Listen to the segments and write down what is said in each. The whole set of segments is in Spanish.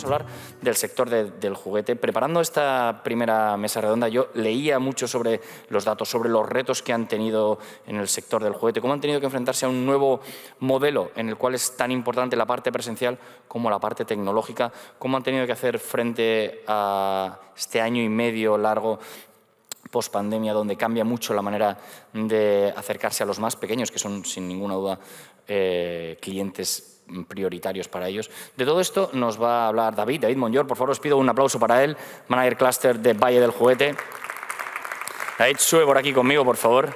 hablar del sector del juguete. Preparando esta primera mesa redonda, yo leía mucho sobre los datos, sobre los retos que han tenido en el sector del juguete, cómo han tenido que enfrentarse a un nuevo modelo en el cual es tan importante la parte presencial como la parte tecnológica, cómo han tenido que hacer frente a este año y medio largo post-pandemia, donde cambia mucho la manera de acercarse a los más pequeños, que son, sin ninguna duda, clientes prioritarios para ellos. De todo esto nos va a hablar David Monllor. Por favor, os pido un aplauso para él, Manager Cluster de Valle del Juguete. David, sube por aquí conmigo, por favor.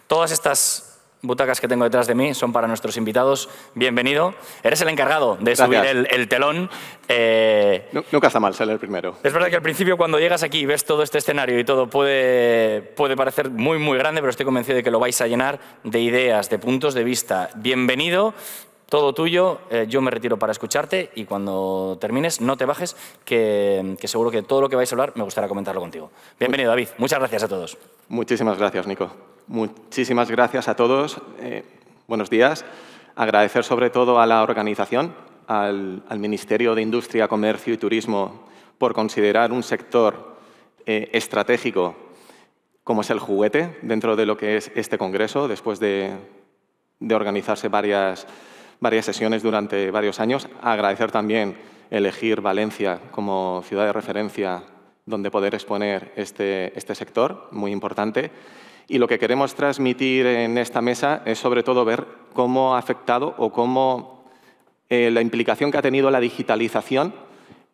Todas estas butacas que tengo detrás de mí son para nuestros invitados. Bienvenido. Eres el encargado de subir el telón. Nunca está mal ser el primero. Es verdad que al principio, cuando llegas aquí y ves todo este escenario y todo, puede parecer muy, muy grande, pero estoy convencido de que lo vais a llenar de ideas, de puntos de vista. Bienvenido. Todo tuyo, yo me retiro para escucharte y cuando termines no te bajes, que seguro que todo lo que vais a hablar me gustaría comentarlo contigo. Bienvenido, David. Muchas gracias a todos. Muchísimas gracias, Nico. Muchísimas gracias a todos. Buenos días. Agradecer sobre todo a la organización, al Ministerio de Industria, Comercio y Turismo por considerar un sector estratégico como es el juguete dentro de lo que es este congreso, después de organizarse varias sesiones durante varios años. Agradecer también elegir Valencia como ciudad de referencia donde poder exponer este sector, muy importante. Y lo que queremos transmitir en esta mesa es sobre todo ver cómo ha afectado o cómo la implicación que ha tenido la digitalización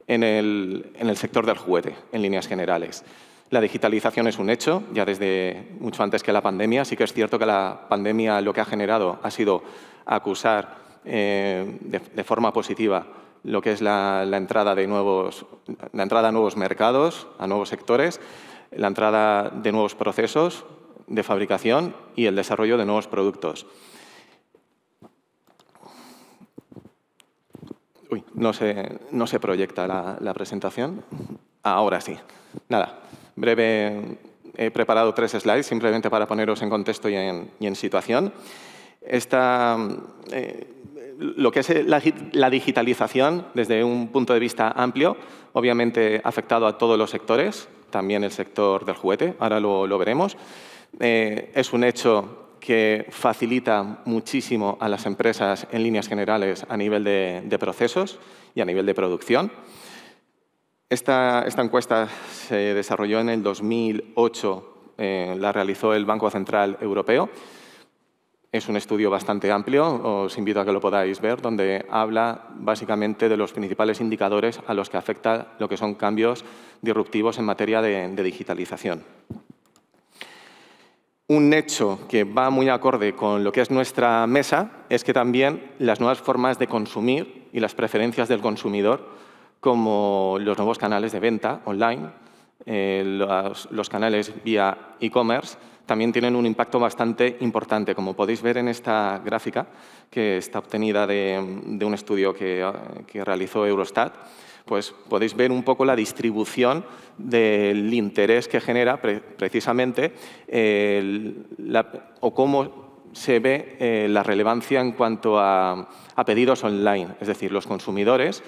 en el sector del juguete, en líneas generales. La digitalización es un hecho, ya desde mucho antes que la pandemia. Sí que es cierto que la pandemia lo que ha generado ha sido acusar de forma positiva lo que es la entrada a nuevos mercados, a nuevos sectores, la entrada de nuevos procesos de fabricación y el desarrollo de nuevos productos. Uy, no se proyecta la presentación. Ahora sí. Nada, breve. He preparado 3 slides simplemente para poneros en contexto y en situación. Lo que es la digitalización desde un punto de vista amplio, obviamente ha afectado a todos los sectores, también el sector del juguete, ahora lo veremos. Es un hecho que facilita muchísimo a las empresas en líneas generales a nivel de procesos y a nivel de producción. Esta encuesta se desarrolló en el 2008, la realizó el Banco Central Europeo. Es un estudio bastante amplio, os invito a que lo podáis ver, donde habla básicamente de los principales indicadores a los que afecta lo que son cambios disruptivos en materia de digitalización. Un hecho que va muy acorde con lo que es nuestra mesa es que también las nuevas formas de consumir y las preferencias del consumidor, como los nuevos canales de venta online, los canales vía e-commerce, también tienen un impacto bastante importante. Como podéis ver en esta gráfica, que está obtenida de un estudio que realizó Eurostat, pues podéis ver un poco la distribución del interés que genera precisamente o cómo se ve la relevancia en cuanto a pedidos online. Es decir, los consumidores,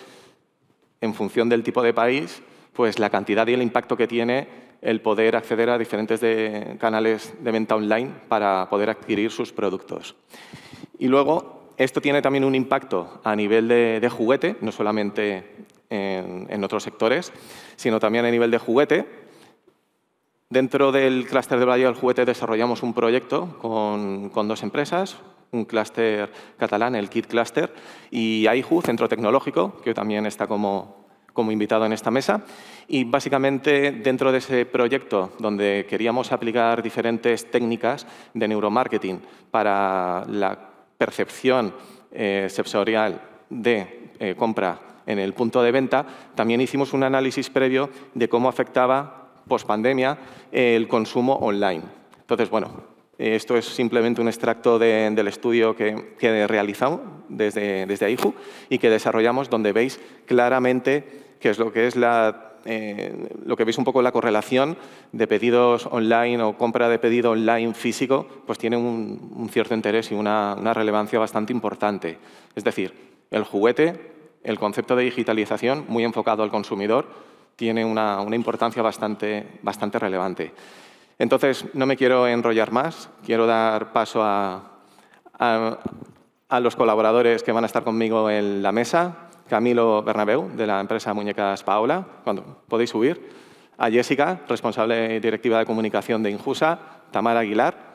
en función del tipo de país, pues la cantidad y el impacto que tiene el poder acceder a diferentes canales de venta online para poder adquirir sus productos. Y luego, esto tiene también un impacto a nivel de juguete, no solamente en otros sectores, sino también a nivel de juguete. Dentro del clúster de Valle del Juguete desarrollamos un proyecto con 2 empresas, un clúster catalán, el Kit Cluster, y AIJU, Centro Tecnológico, que también está como invitado en esta mesa. Y básicamente dentro de ese proyecto, donde queríamos aplicar diferentes técnicas de neuromarketing para la percepción sensorial de compra en el punto de venta, también hicimos un análisis previo de cómo afectaba post-pandemia el consumo online. Entonces, bueno, esto es simplemente un extracto del estudio que he realizado desde AIJU y que desarrollamos, donde veis claramente qué es lo que es lo que veis un poco la correlación de pedidos online o compra de pedido online físico, pues tiene un cierto interés y una relevancia bastante importante. Es decir, el juguete el concepto de digitalización, muy enfocado al consumidor, tiene una importancia bastante relevante. Entonces, no me quiero enrollar más, quiero dar paso a los colaboradores que van a estar conmigo en la mesa. Camilo Bernabeu, de la empresa Muñecas Paola, cuando podéis subir. A Jessica, responsable directiva de comunicación de Injusa. Tamara Aguilar,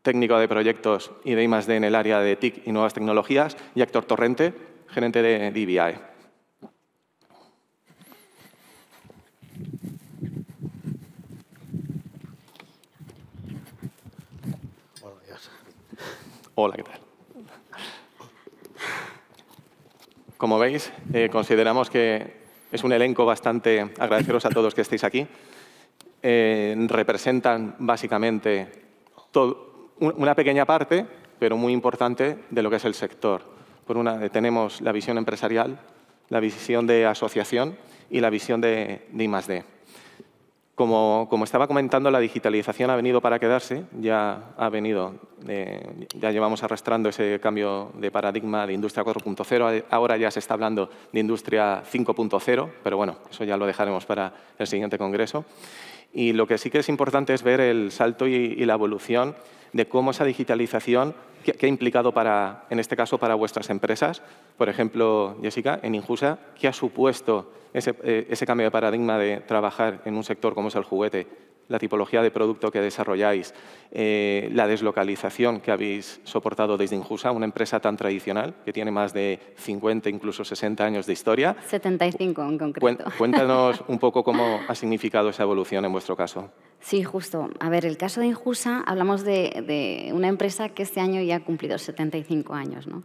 técnico de proyectos y de I+D en el área de TIC y nuevas tecnologías. Y Héctor Torrente, gerente de DBI. Hola, ¿qué tal? Como veis, consideramos que es un elenco bastante... Agradeceros a todos que estéis aquí. Representan básicamente una pequeña parte, pero muy importante, de lo que es el sector. Por una tenemos la visión empresarial, la visión de asociación y la visión de I+D. Como estaba comentando, la digitalización ha venido para quedarse, ya llevamos arrastrando ese cambio de paradigma de industria 4.0, ahora ya se está hablando de industria 5.0, pero bueno, eso ya lo dejaremos para el siguiente congreso. Y lo que sí que es importante es ver el salto y la evolución de cómo esa digitalización, qué ha implicado en este caso, para vuestras empresas. Por ejemplo, Jessica, en Injusa, ¿qué ha supuesto ese cambio de paradigma de trabajar en un sector como es el juguete, la tipología de producto que desarrolláis, la deslocalización que habéis soportado desde Injusa, una empresa tan tradicional que tiene más de 50, incluso 60 años de historia? 75 en concreto. Cuéntanos un poco cómo ha significado esa evolución en vuestro caso. Sí, justo. A ver, el caso de Injusa, hablamos de una empresa que este año ya ha cumplido 75 años, ¿no?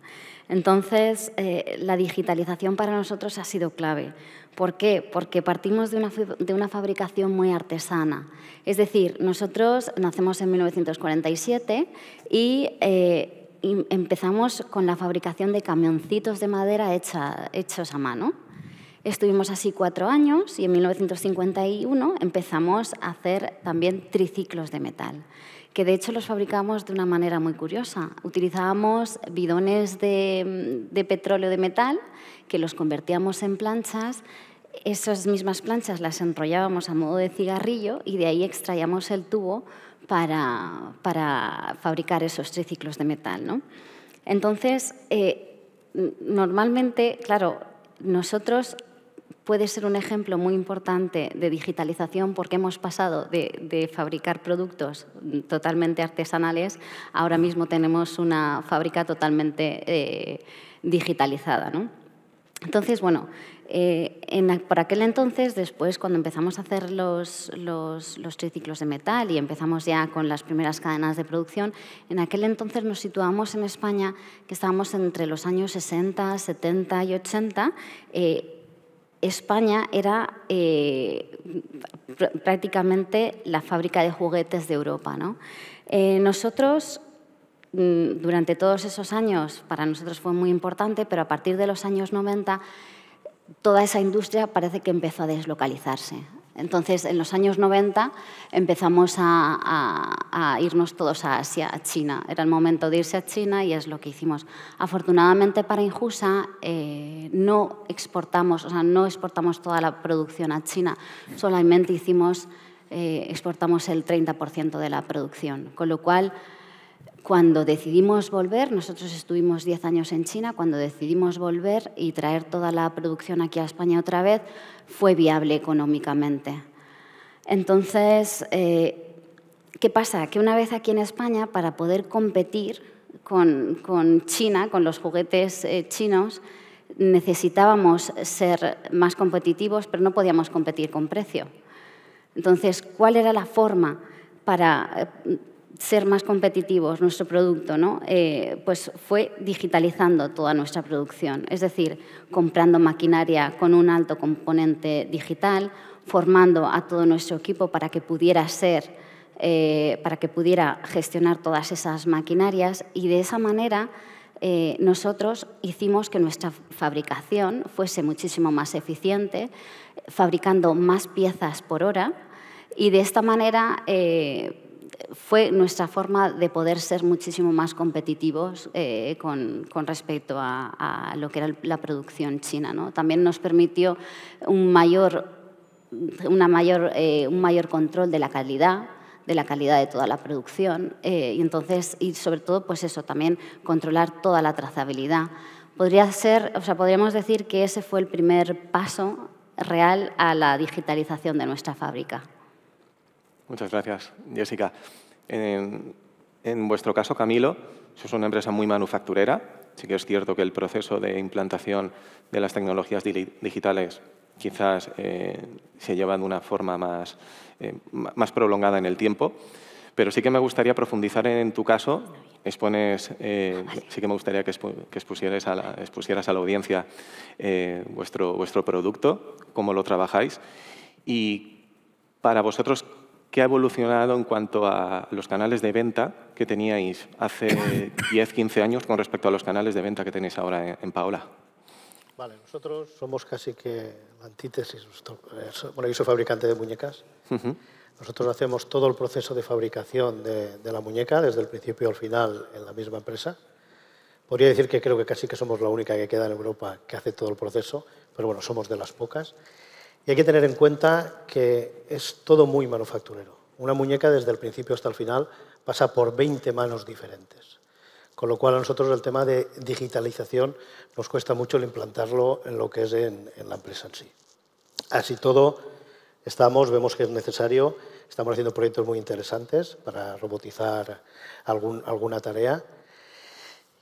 Entonces, la digitalización para nosotros ha sido clave. ¿Por qué? Porque partimos de una fabricación muy artesana. Es decir, nosotros nacemos en 1947 y empezamos con la fabricación de camioncitos de madera hechos a mano. Estuvimos así 4 años y en 1951 empezamos a hacer también triciclos de metal, que de hecho los fabricamos de una manera muy curiosa. Utilizábamos bidones de petróleo de metal que los convertíamos en planchas. Esas mismas planchas las enrollábamos a modo de cigarrillo y de ahí extraíamos el tubo para fabricar esos triciclos de metal, ¿no? Entonces, normalmente, claro, nosotros puede ser un ejemplo muy importante de digitalización porque hemos pasado de fabricar productos totalmente artesanales, ahora mismo tenemos una fábrica totalmente digitalizada, ¿no? Entonces, bueno, por aquel entonces, después, cuando empezamos a hacer los triciclos de metal y empezamos ya con las primeras cadenas de producción, en aquel entonces nos situamos en España, que estábamos entre los años 60, 70 y 80. España era prácticamente la fábrica de juguetes de Europa, ¿no? Nosotros, durante todos esos años, para nosotros fue muy importante, pero a partir de los años 90, toda esa industria parece que empezó a deslocalizarse. Entonces, en los años 90 empezamos a irnos todos a Asia, a China. Era el momento de irse a China y es lo que hicimos. Afortunadamente para Injusa no exportamos toda la producción a China, solamente exportamos el 30% de la producción, con lo cual, cuando decidimos volver, nosotros estuvimos 10 años en China, cuando decidimos volver y traer toda la producción aquí a España otra vez, fue viable económicamente. Entonces, ¿qué pasa? Que una vez aquí en España, para poder competir con China, con los juguetes chinos, necesitábamos ser más competitivos, pero no podíamos competir con precio. Entonces, ¿cuál era la forma para ser más competitivos nuestro producto, ¿no? Pues fue digitalizando toda nuestra producción, es decir, comprando maquinaria con un alto componente digital, formando a todo nuestro equipo para que pudiera gestionar todas esas maquinarias y de esa manera nosotros hicimos que nuestra fabricación fuese muchísimo más eficiente, fabricando más piezas por hora y de esta manera fue nuestra forma de poder ser muchísimo más competitivos con respecto a lo que era la producción china, ¿no? También nos permitió un mayor control de la calidad de toda la producción y sobre todo, pues eso, también controlar toda la trazabilidad. Podríamos decir que ese fue el primer paso real a la digitalización de nuestra fábrica. Muchas gracias, Jessica. En vuestro caso, Camilo, sois una empresa muy manufacturera. Sí que es cierto que el proceso de implantación de las tecnologías digitales quizás se lleva de una forma más prolongada en el tiempo, pero sí que me gustaría profundizar en tu caso. Sí que me gustaría que expusieras a la audiencia vuestro producto, cómo lo trabajáis y para vosotros, ¿qué ha evolucionado en cuanto a los canales de venta que teníais hace 10, 15 años con respecto a los canales de venta que tenéis ahora en Paola? Vale, nosotros somos casi que la antítesis. Bueno, yo soy fabricante de muñecas. Nosotros hacemos todo el proceso de fabricación de la muñeca, desde el principio al final, en la misma empresa. Podría decir que creo que casi que somos la única que queda en Europa que hace todo el proceso, pero bueno, somos de las pocas. Y hay que tener en cuenta que es todo muy manufacturero. Una muñeca, desde el principio hasta el final, pasa por 20 manos diferentes. Con lo cual, a nosotros el tema de digitalización nos cuesta mucho el implantarlo en lo que es en la empresa en sí. Así todo, vemos que es necesario, estamos haciendo proyectos muy interesantes para robotizar alguna tarea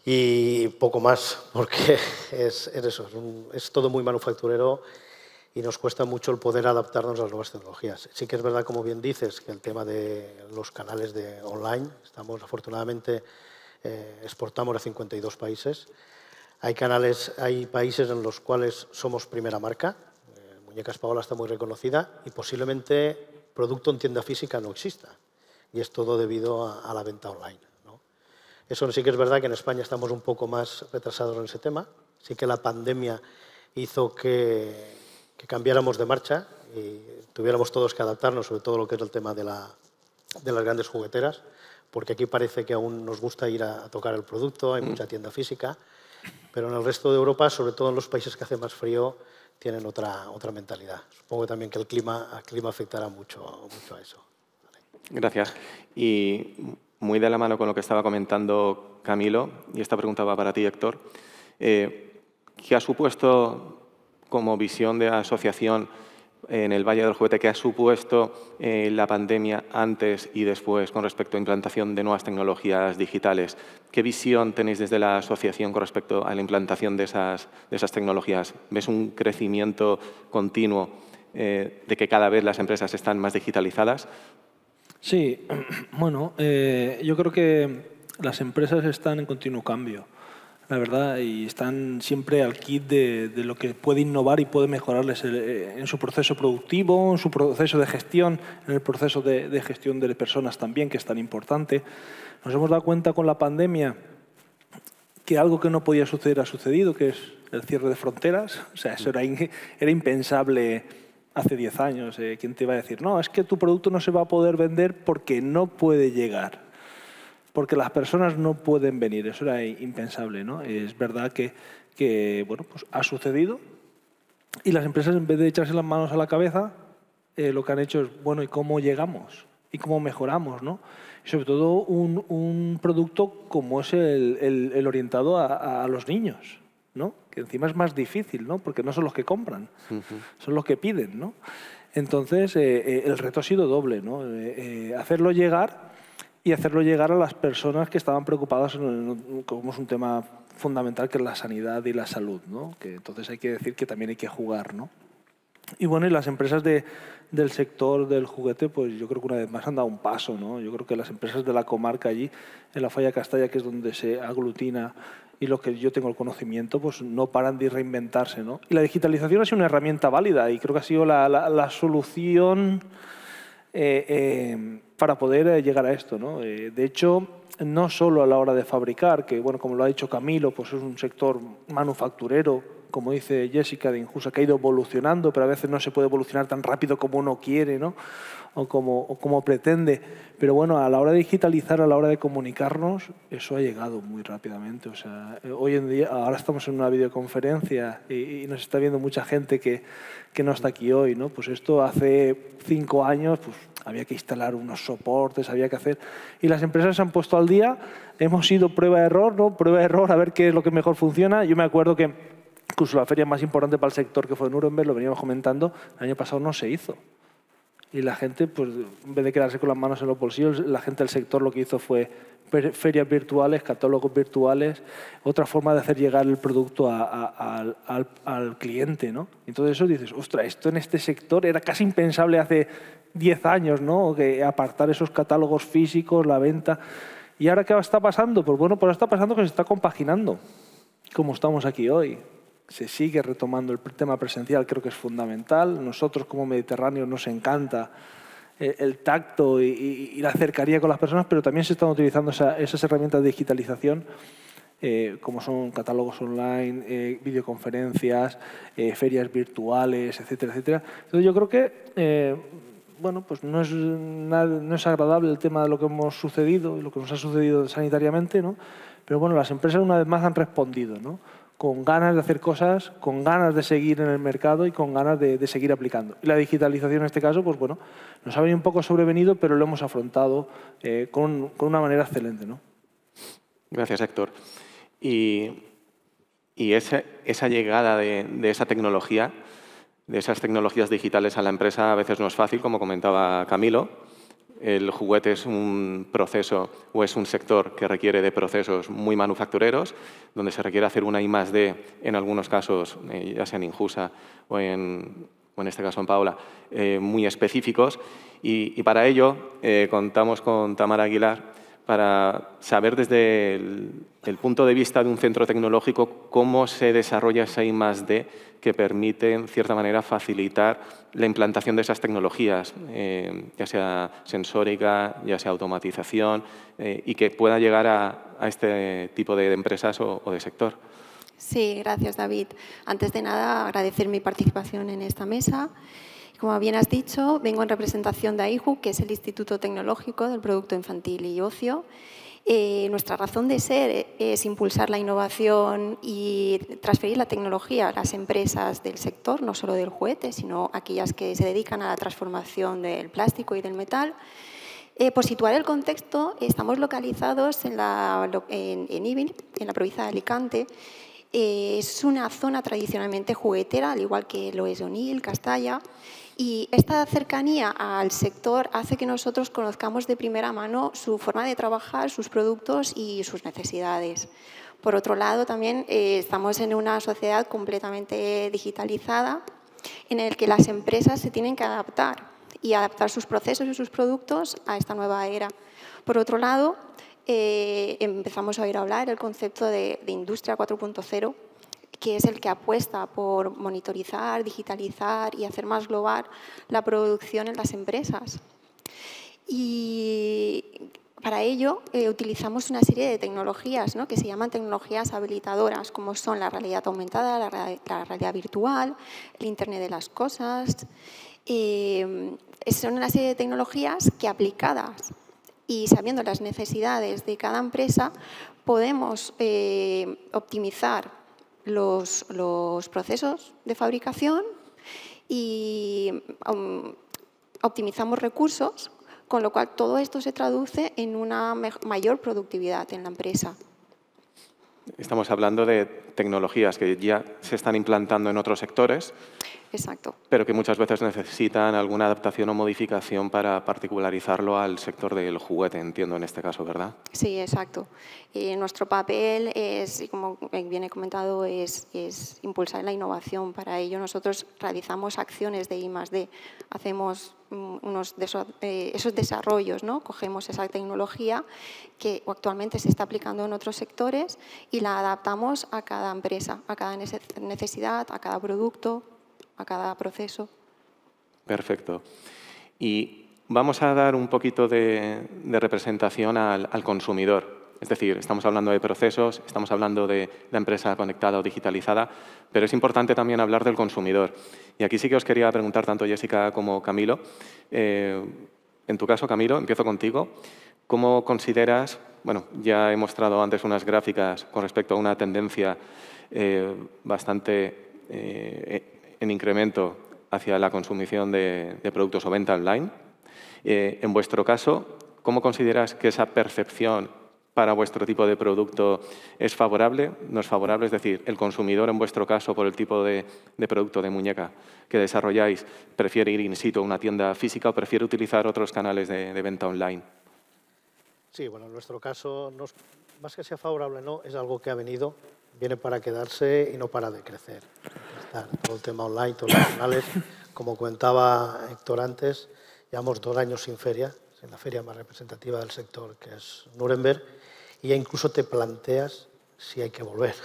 y poco más, porque es eso, es todo muy manufacturero y nos cuesta mucho el poder adaptarnos a las nuevas tecnologías. Sí que es verdad, como bien dices, que el tema de los canales de online, afortunadamente, exportamos a 52 países. Hay países en los cuales somos primera marca. Muñecas Paola está muy reconocida y posiblemente producto en tienda física no exista. Y es todo debido a la venta online, ¿no? Eso sí que es verdad que en España estamos un poco más retrasados en ese tema. Sí que la pandemia hizo que cambiáramos de marcha y tuviéramos todos que adaptarnos, sobre todo lo que es el tema de las grandes jugueteras, porque aquí parece que aún nos gusta ir a tocar el producto, hay mucha tienda física, pero en el resto de Europa, sobre todo en los países que hace más frío, tienen otra mentalidad. Supongo también que el clima afectará mucho a eso. Vale. Gracias. Y muy de la mano con lo que estaba comentando Camilo, y esta pregunta va para ti, Héctor, ¿qué ha supuesto como visión de asociación en el Valle del Juguete, qué ha supuesto la pandemia antes y después con respecto a implantación de nuevas tecnologías digitales? ¿Qué visión tenéis desde la asociación con respecto a la implantación de esas tecnologías? ¿Ves un crecimiento continuo de que cada vez las empresas están más digitalizadas? Sí, bueno, yo creo que las empresas están en continuo cambio, la verdad, y están siempre al kit de lo que puede innovar y puede mejorarles en su proceso productivo, en su proceso de gestión, en el proceso de gestión de personas también, que es tan importante. Nos hemos dado cuenta con la pandemia que algo que no podía suceder ha sucedido, que es el cierre de fronteras. O sea, eso era impensable hace 10 años. ¿Quién te iba a decir? No, es que tu producto no se va a poder vender porque no puede llegar, porque las personas no pueden venir. Eso era impensable, ¿no? Es verdad que bueno, pues ha sucedido y las empresas, en vez de echarse las manos a la cabeza, lo que han hecho es, bueno, ¿y cómo llegamos? ¿Y cómo mejoramos, no? Y sobre todo un producto como es el orientado a los niños, ¿no? Que encima es más difícil, ¿no? Porque no son los que compran, son los que piden, ¿no? Entonces, el reto ha sido doble, ¿no? Hacerlo llegar y hacerlo llegar a las personas que estaban preocupadas como es un tema fundamental, que es la sanidad y la salud, ¿no? Que entonces hay que decir que también hay que jugar, ¿no? Y bueno, y las empresas del sector del juguete, pues yo creo que una vez más han dado un paso, ¿no? Yo creo que las empresas de la comarca allí, en la Falla Castalla, que es donde se aglutina y lo que yo tengo el conocimiento, pues no paran de reinventarse, ¿no? Y la digitalización ha sido una herramienta válida y creo que ha sido la solución para poder llegar a esto, ¿no? De hecho, no solo a la hora de fabricar, que bueno, como lo ha dicho Camilo, pues es un sector manufacturero, como dice Jessica de Injusa, que ha ido evolucionando, pero a veces no se puede evolucionar tan rápido como uno quiere, ¿no? o como pretende. Pero bueno, a la hora de digitalizar, a la hora de comunicarnos, eso ha llegado muy rápidamente. O sea, hoy en día, ahora estamos en una videoconferencia y nos está viendo mucha gente que no está aquí hoy, ¿no? Pues esto hace 5 años, pues había que instalar unos soportes, había que hacer... Y las empresas se han puesto al día, hemos ido prueba-error, ¿no? Prueba-error, a ver qué es lo que mejor funciona. Yo me acuerdo que incluso la feria más importante para el sector, que fue Nuremberg, lo veníamos comentando, el año pasado no se hizo. Y la gente, pues, en vez de quedarse con las manos en los bolsillos, la gente del sector lo que hizo fue ferias virtuales, catálogos virtuales, otra forma de hacer llegar el producto al cliente, ¿no? Entonces eso dices, ostras, esto en este sector era casi impensable hace 10 años, ¿no? Que apartar esos catálogos físicos, la venta. ¿Y ahora qué está pasando? Pues bueno, pues está pasando que se está compaginando, como estamos aquí hoy. Se sigue retomando el tema presencial, creo que es fundamental. Nosotros como mediterráneos nos encanta el tacto y la cercanía con las personas, pero también se están utilizando esas herramientas de digitalización, como son catálogos online, videoconferencias, ferias virtuales, etcétera, etcétera. Entonces yo creo que bueno, pues no es agradable el tema de lo que hemos sucedido y lo que nos ha sucedido sanitariamente, ¿no? Pero bueno, las empresas una vez más han respondido, ¿no? Con ganas de hacer cosas, con ganas de seguir en el mercado y con ganas de seguir aplicando. Y la digitalización en este caso, pues bueno, nos ha venido un poco sobrevenido, pero lo hemos afrontado con una manera excelente, ¿no? Gracias, Héctor. Y esa llegada de esa tecnología, de esas tecnologías digitales a la empresa, a veces no es fácil, como comentaba Camilo. El juguete es un proceso o es un sector que requiere de procesos muy manufactureros, donde se requiere hacer una I+D, en algunos casos, ya sea en Injusa o en este caso en Paula, muy específicos. Y para ello contamos con Tamara Aguilar para saber desde el punto de vista de un centro tecnológico cómo se desarrolla esa I+D que permite, en cierta manera, facilitar la implantación de esas tecnologías, ya sea sensórica, ya sea automatización, y que pueda llegar a este tipo de empresas o de sector. Sí, gracias, David. Antes de nada, agradecer mi participación en esta mesa. Como bien has dicho, vengo en representación de AIJU, que es el Instituto Tecnológico del Producto Infantil y Ocio. Nuestra razón de ser es impulsar la innovación y transferir la tecnología a las empresas del sector, no solo del juguete, sino aquellas que se dedican a la transformación del plástico y del metal. Por situar el contexto, estamos localizados en Ibil, en la provincia de Alicante. Es una zona tradicionalmente juguetera, al igual que lo es Onil, Castalla. Y esta cercanía al sector hace que nosotros conozcamos de primera mano su forma de trabajar, sus productos y sus necesidades. Por otro lado, también estamos en una sociedad completamente digitalizada en la que las empresas se tienen que adaptar y adaptar sus procesos y sus productos a esta nueva era. Por otro lado, empezamos a oír hablar del concepto de Industria 4.0, que es el que apuesta por monitorizar, digitalizar y hacer más global la producción en las empresas. Y para ello utilizamos una serie de tecnologías, ¿no?, que se llaman tecnologías habilitadoras, como son la realidad aumentada, la realidad virtual, el Internet de las cosas. Son una serie de tecnologías que, aplicadas y sabiendo las necesidades de cada empresa, podemos optimizar los procesos de fabricación y optimizamos recursos, con lo cual todo esto se traduce en una mayor productividad en la empresa. Estamos hablando de tecnologías que ya se están implantando en otros sectores. Exacto. Pero que muchas veces necesitan alguna adaptación o modificación para particularizarlo al sector del juguete, entiendo en este caso, ¿verdad? Sí, exacto. Nuestro papel es, como bien he comentado, es impulsar la innovación. Para ello nosotros realizamos acciones de I+D, hacemos esos desarrollos, ¿no? Cogemos esa tecnología que actualmente se está aplicando en otros sectores y la adaptamos a cada empresa, a cada necesidad, a cada producto, a cada proceso. Perfecto. Y Vamos a dar un poquito de representación al consumidor. Es decir, estamos hablando de procesos, estamos hablando de la empresa conectada o digitalizada, pero es importante también hablar del consumidor. Y aquí sí que os quería preguntar tanto Jessica como Camilo. En tu caso, Camilo, empiezo contigo. ¿Cómo consideras, bueno, ya he mostrado antes unas gráficas con respecto a una tendencia bastante en incremento hacia la consumición de productos o venta online? En vuestro caso, ¿cómo consideras que esa percepción para vuestro tipo de producto es favorable, no es favorable? Es decir, el consumidor, en vuestro caso, por el tipo de producto de muñeca que desarrolláis, ¿prefiere ir in situ a una tienda física o prefiere utilizar otros canales de venta online? Sí, bueno, en nuestro caso, más que sea favorable no, es algo que ha venido, viene para quedarse y no para de crecer. Todo el tema online, todos los canales, como comentaba Héctor antes, llevamos 2 años sin feria, en la feria más representativa del sector, que es Nuremberg, y ya incluso te planteas si hay que volver,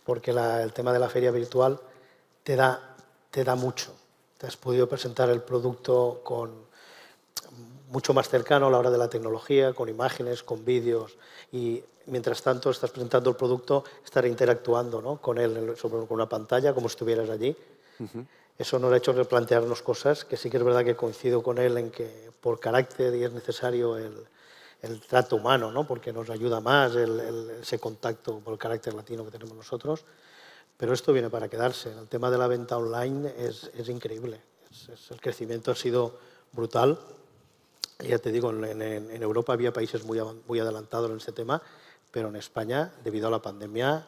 porque el tema de la feria virtual te da mucho. Te has podido presentar el producto mucho más cercano a la hora de la tecnología, con imágenes, con vídeos, y mientras tanto estás presentando el producto, estar interactuando, ¿no?, con él con una pantalla, como si estuvieras allí. Eso nos ha hecho replantearnos cosas, que sí que es verdad que coincido con él en que por carácter y es necesario el trato humano, ¿no?, porque nos ayuda más ese contacto por el carácter latino que tenemos nosotros, pero esto viene para quedarse. El tema de la venta online es increíble. El crecimiento ha sido brutal. Ya te digo, en Europa había países muy adelantados en este tema, pero en España, debido a la pandemia,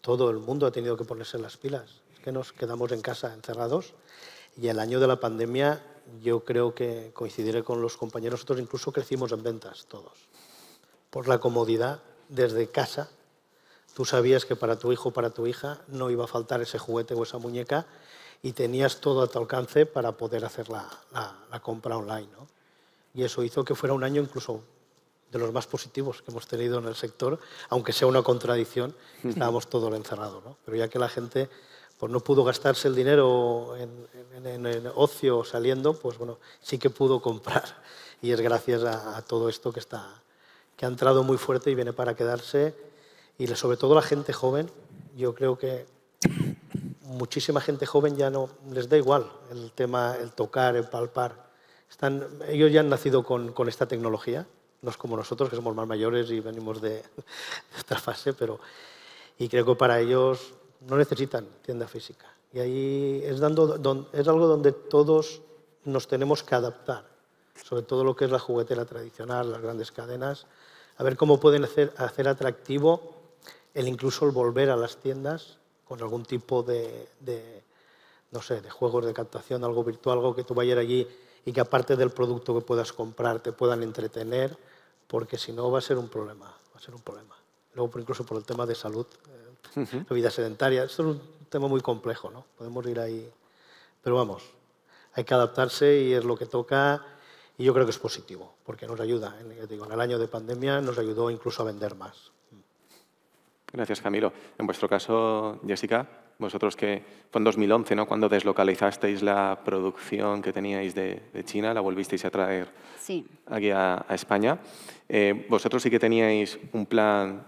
todo el mundo ha tenido que ponerse las pilas. Es que nos quedamos en casa encerrados y el año de la pandemia yo creo que coincidiré con los compañeros, nosotros incluso crecimos en ventas todos. Por la comodidad, desde casa, tú sabías que para tu hijo o para tu hija no iba a faltar ese juguete o esa muñeca y tenías todo a tu alcance para poder hacer la compra online, ¿no? Y eso hizo que fuera un año incluso de los más positivos que hemos tenido en el sector, aunque sea una contradicción, estábamos todos encerrados, ¿no? Pero ya que la gente pues, no pudo gastarse el dinero en ocio saliendo, pues bueno, sí que pudo comprar. Y es gracias a todo esto que ha entrado muy fuerte y viene para quedarse. Y sobre todo la gente joven, yo creo que muchísima gente joven ya no les da igual el tema, el tocar, el palpar. Ellos ya han nacido con esta tecnología, no es como nosotros, que somos más mayores y venimos de otra fase, y creo que para ellos no necesitan tienda física. Y ahí es algo donde todos nos tenemos que adaptar, sobre todo lo que es la juguetera tradicional, las grandes cadenas, a ver cómo pueden hacer atractivo incluso el volver a las tiendas con algún tipo no sé, de juegos de captación, algo virtual, algo que tú vayas allí y que aparte del producto que puedas comprar te puedan entretener, porque si no va a ser un problema, va a ser un problema. Luego incluso por el tema de salud, la vida sedentaria, esto es un tema muy complejo, ¿no? Podemos ir ahí, pero vamos, hay que adaptarse y es lo que toca y yo creo que es positivo, porque nos ayuda, en el año de pandemia nos ayudó incluso a vender más. Gracias, Camilo. En vuestro caso, Jessica, vosotros que fue en 2011, ¿no?, cuando deslocalizasteis la producción que teníais de China, la volvisteis a traer aquí a España. Vosotros sí que teníais un plan,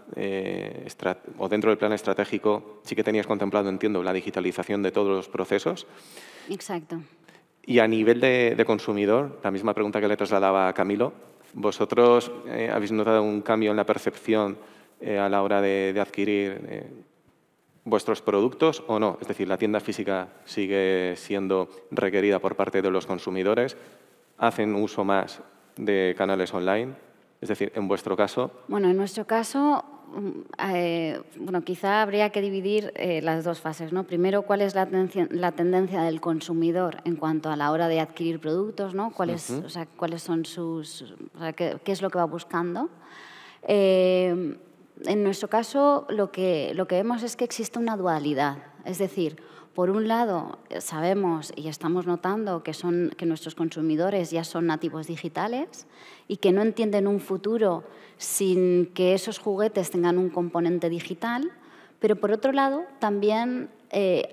o dentro del plan estratégico, sí que teníais contemplado, entiendo, la digitalización de todos los procesos. Exacto. Y a nivel de consumidor, la misma pregunta que le trasladaba a Camilo, ¿vosotros habéis notado un cambio en la percepción a la hora de adquirir vuestros productos o no? Es decir, la tienda física sigue siendo requerida por parte de los consumidores. ¿Hacen uso más de canales online? Es decir, en vuestro caso... Bueno, en nuestro caso, quizá habría que dividir las dos fases, ¿no? Primero, cuál es la tendencia del consumidor en cuanto a la hora de adquirir productos, ¿no? Cuáles son qué es lo que va buscando. En nuestro caso, lo que vemos es que existe una dualidad. Es decir, por un lado, sabemos y estamos notando que nuestros consumidores ya son nativos digitales y que no entienden un futuro sin que esos juguetes tengan un componente digital, pero por otro lado, también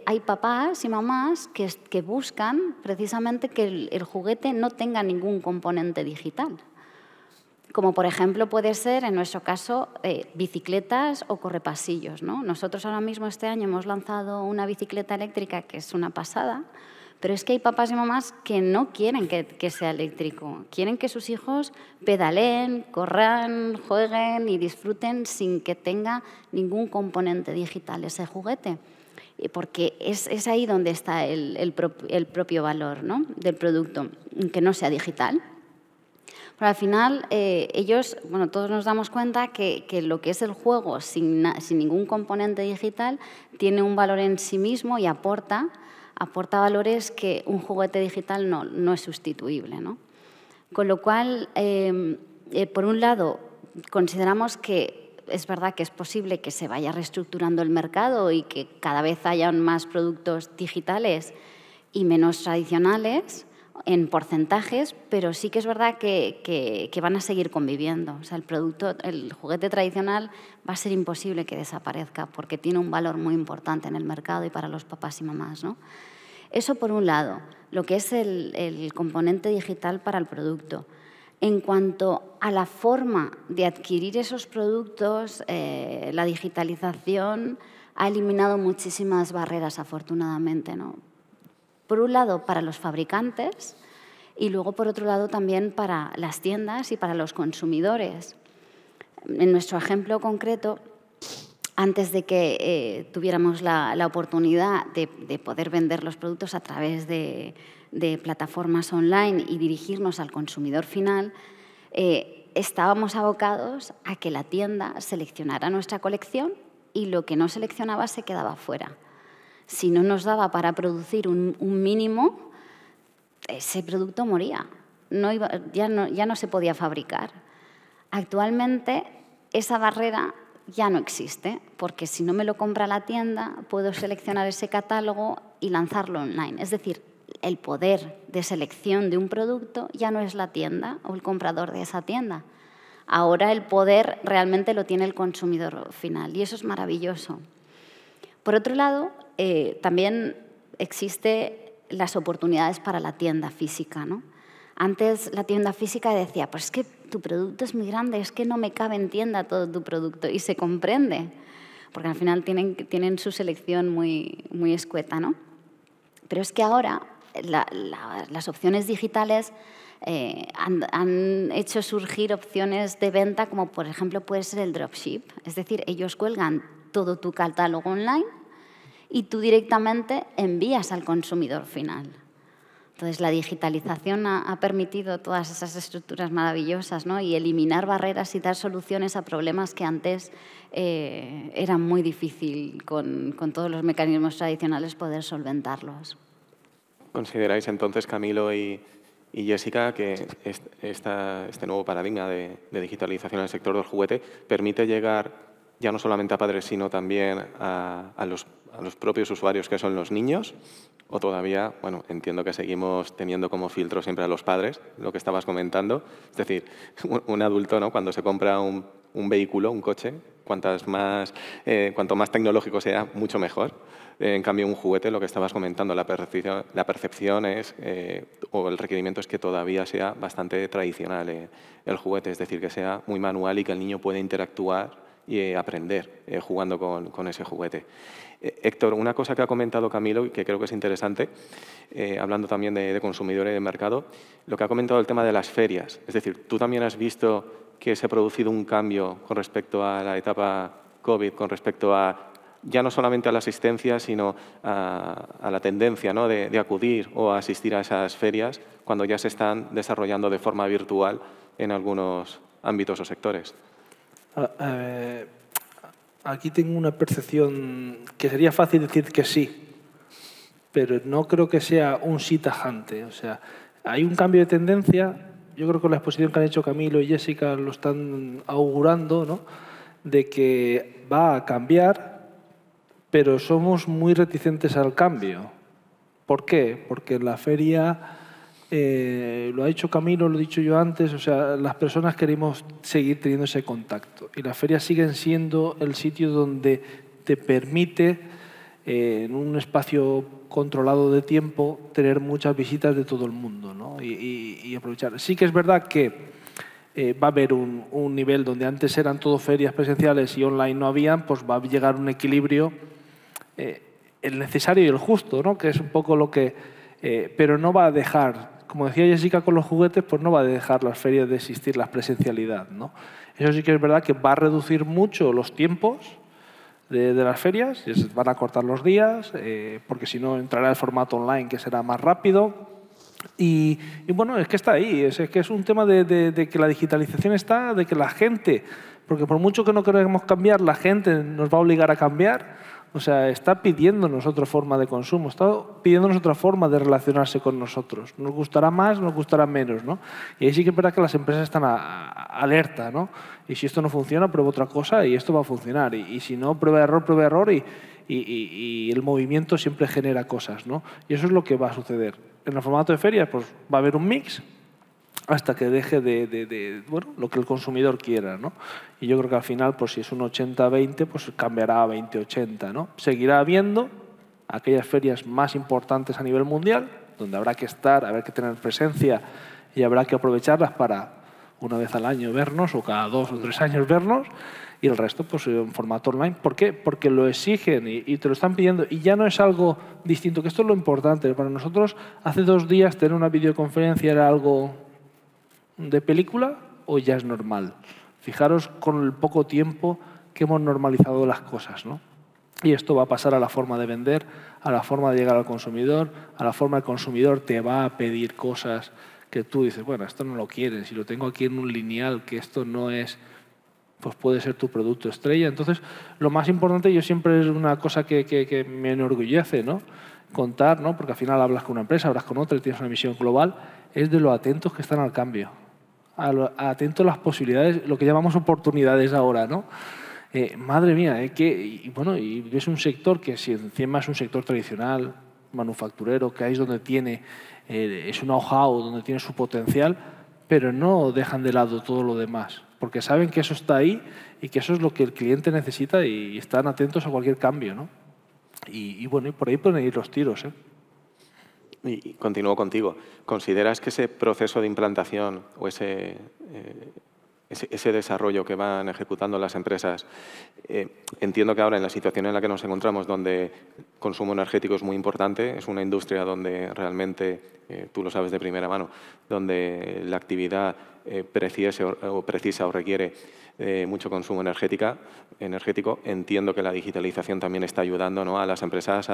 hay papás y mamás que buscan precisamente que el juguete no tenga ningún componente digital. Como por ejemplo puede ser, en nuestro caso, bicicletas o correpasillos, ¿no? Nosotros ahora mismo este año hemos lanzado una bicicleta eléctrica que es una pasada, pero es que hay papás y mamás que no quieren que sea eléctrico. Quieren que sus hijos pedaleen, corran, jueguen y disfruten sin que tenga ningún componente digital ese juguete. Porque es ahí donde está el propio valor, ¿no?, del producto, que no sea digital. Pero al final, ellos, bueno, todos nos damos cuenta que lo que es el juego sin ningún componente digital tiene un valor en sí mismo y aporta valores que un juguete digital no es sustituible, ¿no? Con lo cual, por un lado, consideramos que es verdad que es posible que se vaya reestructurando el mercado y que cada vez hayan más productos digitales y menos tradicionales en porcentajes, pero sí que es verdad que van a seguir conviviendo. O sea, el juguete tradicional va a ser imposible que desaparezca porque tiene un valor muy importante en el mercado y para los papás y mamás, ¿no? Eso por un lado, lo que es el componente digital para el producto. En cuanto a la forma de adquirir esos productos, la digitalización ha eliminado muchísimas barreras, afortunadamente, ¿no? Por un lado, para los fabricantes y luego, por otro lado, también para las tiendas y para los consumidores. En nuestro ejemplo concreto, antes de que tuviéramos la oportunidad de poder vender los productos a través de plataformas online y dirigirnos al consumidor final, estábamos abocados a que la tienda seleccionara nuestra colección y lo que no seleccionaba se quedaba fuera. Si no nos daba para producir un mínimo, ese producto moría. Ya no se podía fabricar. Actualmente, esa barrera ya no existe, porque si no me lo compra la tienda, puedo seleccionar ese catálogo y lanzarlo online. Es decir, el poder de selección de un producto ya no es la tienda o el comprador de esa tienda. Ahora el poder realmente lo tiene el consumidor final y eso es maravilloso. Por otro lado, también existen las oportunidades para la tienda física, ¿no? Antes la tienda física decía, pues es que tu producto es muy grande, es que no me cabe en tienda todo tu producto, y se comprende, porque al final tienen su selección muy escueta, ¿no? Pero es que ahora las opciones digitales han hecho surgir opciones de venta como, por ejemplo, puede ser el dropship, es decir, ellos cuelgan todo tu catálogo online y tú directamente envías al consumidor final. Entonces, la digitalización ha permitido todas esas estructuras maravillosas, ¿no? Y eliminar barreras y dar soluciones a problemas que antes era muy difícil con todos los mecanismos tradicionales poder solventarlos. ¿Consideráis entonces, Camilo y Jessica, que este nuevo paradigma de digitalización en el sector del juguete permite llegar ya no solamente a padres, sino también a los propios usuarios, que son los niños? O todavía, bueno, entiendo que seguimos teniendo como filtro siempre a los padres, lo que estabas comentando. Es decir, un adulto, ¿no?, cuando se compra un vehículo, un coche, cuanto más tecnológico sea, mucho mejor. En cambio, un juguete, lo que estabas comentando, la percepción es, o el requerimiento es que todavía sea bastante tradicional el juguete, es decir, que sea muy manual y que el niño pueda interactuar y aprender jugando con ese juguete. Héctor, una cosa que ha comentado Camilo y que creo que es interesante, hablando también de consumidor y de mercado, lo que ha comentado el tema de las ferias. Es decir, tú también has visto que se ha producido un cambio con respecto a la etapa COVID, con respecto a ya no solamente a la asistencia, sino a la tendencia, ¿no?, de acudir o asistir a esas ferias cuando ya se están desarrollando de forma virtual en algunos ámbitos o sectores. Aquí tengo una percepción que sería fácil decir que sí, pero no creo que sea un sí tajante. O sea, hay un cambio de tendencia. Yo creo que la exposición que han hecho Camilo y Jessica lo están augurando, ¿no?, de que va a cambiar, pero somos muy reticentes al cambio. ¿Por qué? Porque en la feria, lo ha dicho Camilo, lo he dicho yo antes, o sea, las personas queremos seguir teniendo ese contacto. Y las ferias siguen siendo el sitio donde te permite en un espacio controlado de tiempo, tener muchas visitas de todo el mundo, ¿no? y aprovechar. Sí que es verdad que va a haber un nivel donde antes eran todo ferias presenciales y online no habían, pues va a llegar un equilibrio, el necesario y el justo, ¿no? Que es un poco lo que... pero no va a dejar, como decía Jessica con los juguetes, pues no va a dejar las ferias de existir, la presencialidad, ¿no? Eso sí que es verdad que va a reducir mucho los tiempos de las ferias, y se van a cortar los días, porque si no entrará el formato online que será más rápido. Y bueno, es que está ahí, es que es un tema de que la digitalización está, de que la gente, porque por mucho que no queremos cambiar, la gente nos va a obligar a cambiar. O sea, está pidiéndonos otra forma de consumo, está pidiéndonos otra forma de relacionarse con nosotros. Nos gustará más, nos gustará menos, ¿no? Y ahí sí que es verdad que las empresas están alerta, ¿no? Y si esto no funciona, prueba otra cosa y esto va a funcionar. Y si no, prueba error y el movimiento siempre genera cosas, ¿no? Y eso es lo que va a suceder. En el formato de ferias, pues va a haber un mix hasta que deje bueno, lo que el consumidor quiera, ¿no? Y yo creo que al final, pues si es un 80-20, pues cambiará a 20-80, ¿no? Seguirá habiendo aquellas ferias más importantes a nivel mundial, donde habrá que estar, habrá que tener presencia y habrá que aprovecharlas para una vez al año vernos o cada 2 o 3 años vernos, y el resto pues en formato online. ¿Por qué? Porque lo exigen y te lo están pidiendo, y ya no es algo distinto, que esto es lo importante. Para nosotros, hace 2 días tener una videoconferencia era algo de película o ya es normal. Fijaros con el poco tiempo que hemos normalizado las cosas, ¿no? Y esto va a pasar a la forma de vender, a la forma de llegar al consumidor, a la forma el consumidor te va a pedir cosas que tú dices, bueno, esto no lo quieres, si lo tengo aquí en un lineal, que esto no es, pues puede ser tu producto estrella. Entonces, lo más importante, yo siempre es una cosa que me enorgullece, ¿no? Contar, ¿no? Porque al final hablas con una empresa, hablas con otra y tienes una visión global, es de lo atentos que están al cambio, atentos a las posibilidades, lo que llamamos oportunidades ahora, ¿no? Madre mía, y es un sector que si encima es un sector tradicional, manufacturero, que ahí es donde tiene, es un know-how, donde tiene su potencial, pero no dejan de lado todo lo demás, porque saben que eso está ahí y que eso es lo que el cliente necesita y están atentos a cualquier cambio, ¿no? Y bueno, y por ahí pueden ir los tiros, ¿eh? Y continúo contigo. ¿Consideras que ese proceso de implantación o ese desarrollo que van ejecutando las empresas, entiendo que ahora en la situación en la que nos encontramos, donde el consumo energético es muy importante, es una industria donde realmente, tú lo sabes de primera mano, donde la actividad precisa o requiere mucho consumo energético, entiendo que la digitalización también está ayudando, ¿no?, a las empresas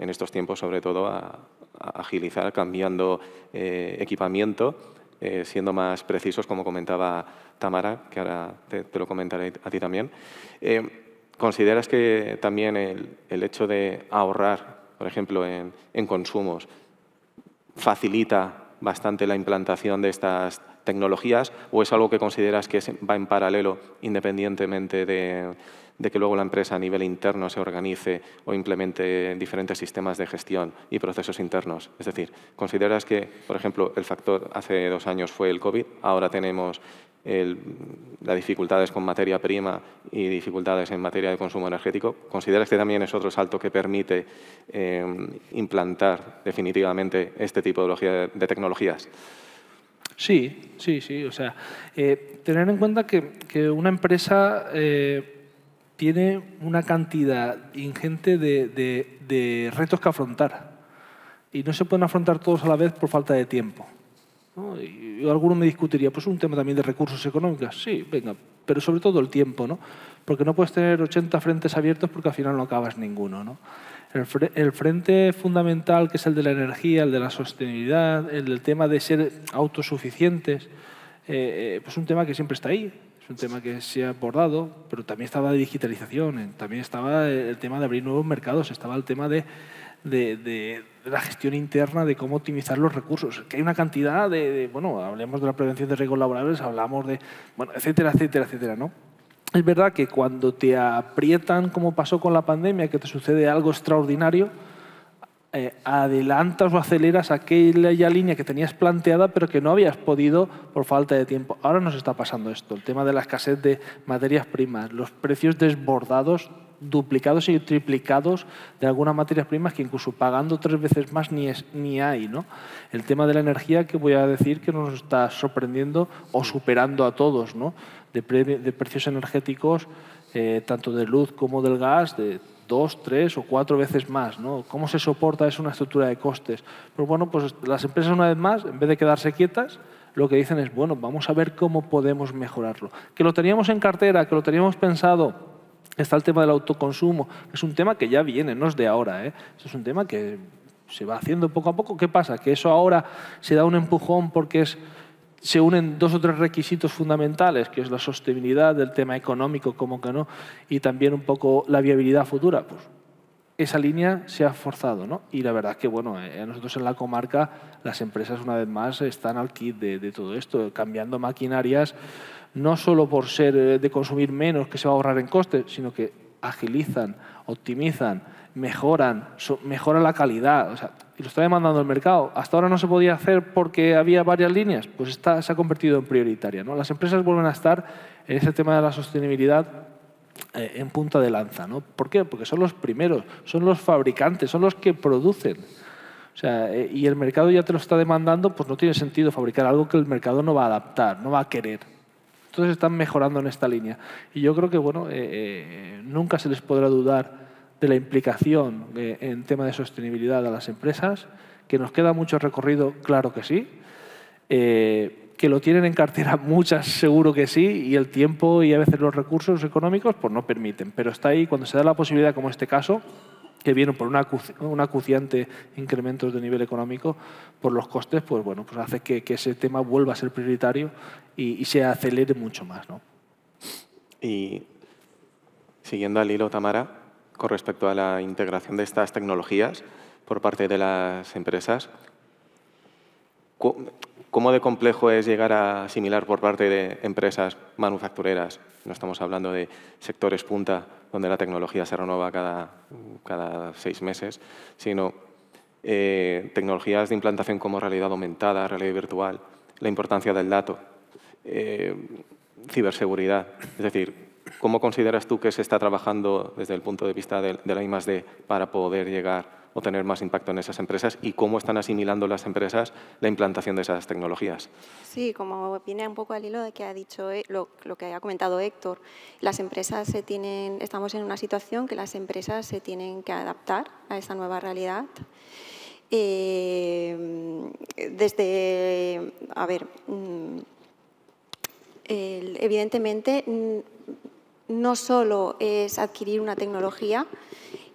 en estos tiempos, sobre todo, a agilizar, cambiando equipamiento, siendo más precisos, como comentaba Tamara, que ahora te lo comentaré a ti también. ¿Consideras que también el hecho de ahorrar, por ejemplo, en consumos, facilita bastante la implantación de estas tecnologías, o es algo que consideras que va en paralelo, independientemente de que luego la empresa a nivel interno se organice o implemente diferentes sistemas de gestión y procesos internos? Es decir, ¿consideras que, por ejemplo, el factor hace 2 años fue el COVID, ahora tenemos las dificultades con materia prima y dificultades en materia de consumo energético? ¿Consideras que también es otro salto que permite implantar definitivamente este tipo de tecnologías? Sí. O sea, tener en cuenta que una empresa tiene una cantidad ingente de retos que afrontar y no se pueden afrontar todos a la vez por falta de tiempo, ¿no? Y alguno me discutiría, pues un tema también de recursos económicos. Sí, venga, pero sobre todo el tiempo, ¿no? Porque no puedes tener 80 frentes abiertos porque al final no acabas ninguno, ¿no? El frente fundamental, que es el de la energía, el de la sostenibilidad, el del tema de ser autosuficientes, pues un tema que siempre está ahí, es un tema que se ha abordado, pero también estaba la digitalización, también estaba el tema de abrir nuevos mercados, estaba el tema de la gestión interna, de cómo optimizar los recursos, que hay una cantidad bueno, hablemos de la prevención de riesgos laborales, hablamos de, bueno, etcétera, ¿no? Es verdad que cuando te aprietan, como pasó con la pandemia, que te sucede algo extraordinario, adelantas o aceleras aquella línea que tenías planteada pero que no habías podido por falta de tiempo. Ahora nos está pasando esto, el tema de la escasez de materias primas, los precios desbordados duplicados y triplicados de algunas materias primas que incluso pagando 3 veces más ni hay, ¿no? El tema de la energía, que voy a decir que nos está sorprendiendo o superando a todos, ¿no? De precios energéticos, tanto de luz como del gas, de 2, 3 o 4 veces más, ¿no? ¿Cómo se soporta eso una estructura de costes? Pero bueno, pues las empresas, una vez más, en vez de quedarse quietas, lo que dicen es, bueno, vamos a ver cómo podemos mejorarlo. Que lo teníamos en cartera, que lo teníamos pensado. Está el tema del autoconsumo, que es un tema que ya viene, no es de ahora, ¿eh? Eso es un tema que se va haciendo poco a poco. ¿Qué pasa? Que eso ahora se da un empujón porque se unen 2 o 3 requisitos fundamentales, que es la sostenibilidad del tema económico, como que no, y también un poco la viabilidad futura. Pues esa línea se ha forzado, ¿no? Y la verdad es que, bueno, nosotros en la comarca, las empresas una vez más están al kit de todo esto, cambiando maquinarias, no solo por ser de consumir menos, que se va a ahorrar en costes, sino que agilizan, optimizan, mejoran la calidad. O sea, y lo está demandando el mercado. Hasta ahora no se podía hacer porque había varias líneas, pues se ha convertido en prioritaria, ¿no? Las empresas vuelven a estar en ese tema de la sostenibilidad en punta de lanza, ¿no? ¿Por qué? Porque son los primeros, son los fabricantes, son los que producen. O sea, y el mercado ya te lo está demandando, pues no tiene sentido fabricar algo que el mercado no va a adaptar, no va a querer. Entonces están mejorando en esta línea. Y yo creo que, bueno, nunca se les podrá dudar de la implicación en tema de sostenibilidad a las empresas, que nos queda mucho recorrido, claro que sí, que lo tienen en cartera muchas, seguro que sí, y el tiempo y a veces los recursos económicos pues no permiten. Pero está ahí, cuando se da la posibilidad, como este caso, que viene por un acuciante incrementos de nivel económico, por los costes, pues bueno, pues hace que ese tema vuelva a ser prioritario y se acelere mucho más, ¿no? Y siguiendo al hilo, Tamara, con respecto a la integración de estas tecnologías por parte de las empresas, ¿cómo de complejo es llegar a asimilar por parte de empresas manufactureras? No estamos hablando de sectores punta, donde la tecnología se renueva cada 6 meses, sino tecnologías de implantación como realidad aumentada, realidad virtual, la importancia del dato, ciberseguridad. Es decir, ¿cómo consideras tú que se está trabajando desde el punto de vista de la I+D para poder llegar o tener más impacto en esas empresas, y cómo están asimilando las empresas la implantación de esas tecnologías? Sí, como viene un poco al hilo de que ha dicho lo que ha comentado Héctor, las empresas estamos en una situación que las empresas se tienen que adaptar a esta nueva realidad. Evidentemente, no solo es adquirir una tecnología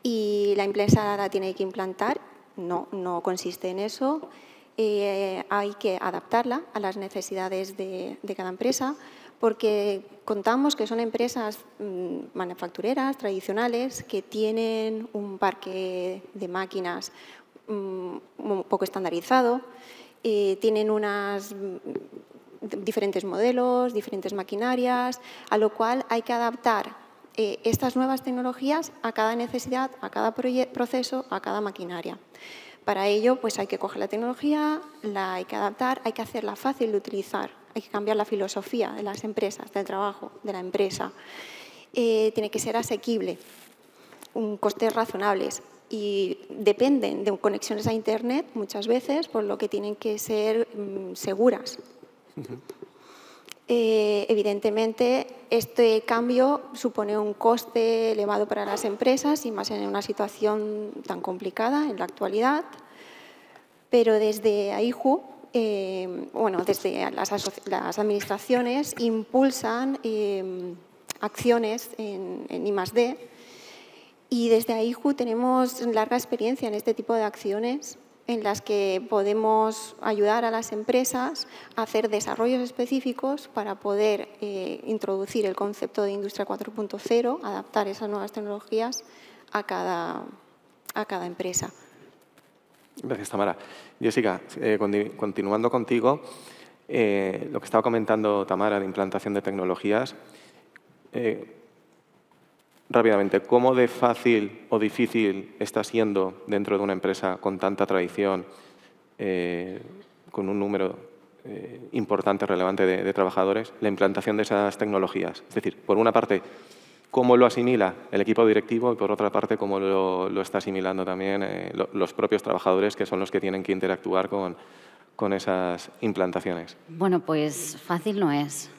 y la empresa la tiene que implantar, no consiste en eso. Hay que adaptarla a las necesidades de cada empresa, porque contamos que son empresas manufactureras tradicionales que tienen un parque de máquinas un poco estandarizado, tienen diferentes modelos, diferentes maquinarias, a lo cual hay que adaptar estas nuevas tecnologías a cada necesidad, a cada proceso, a cada maquinaria. Para ello, pues hay que coger la tecnología, la hay que adaptar, hay que hacerla fácil de utilizar, hay que cambiar la filosofía de las empresas, del trabajo, de la empresa. Tiene que ser asequible, costes razonables, y dependen de conexiones a Internet muchas veces, por lo que tienen que ser seguras. Evidentemente, este cambio supone un coste elevado para las empresas, y más en una situación tan complicada en la actualidad. Pero desde AIJU, desde las administraciones impulsan acciones en I+D, y desde AIJU tenemos larga experiencia en este tipo de acciones, en las que podemos ayudar a las empresas a hacer desarrollos específicos para poder introducir el concepto de Industria 4.0, adaptar esas nuevas tecnologías a cada empresa. Gracias, Tamara. Jessica, continuando contigo, lo que estaba comentando Tamara de implantación de tecnologías, rápidamente, ¿cómo de fácil o difícil está siendo dentro de una empresa con tanta tradición, con un número importante, relevante de trabajadores, la implantación de esas tecnologías? Es decir, por una parte, cómo lo asimila el equipo directivo y, por otra parte, cómo lo está asimilando también los propios trabajadores, que son los que tienen que interactuar con esas implantaciones. Bueno, pues fácil no es.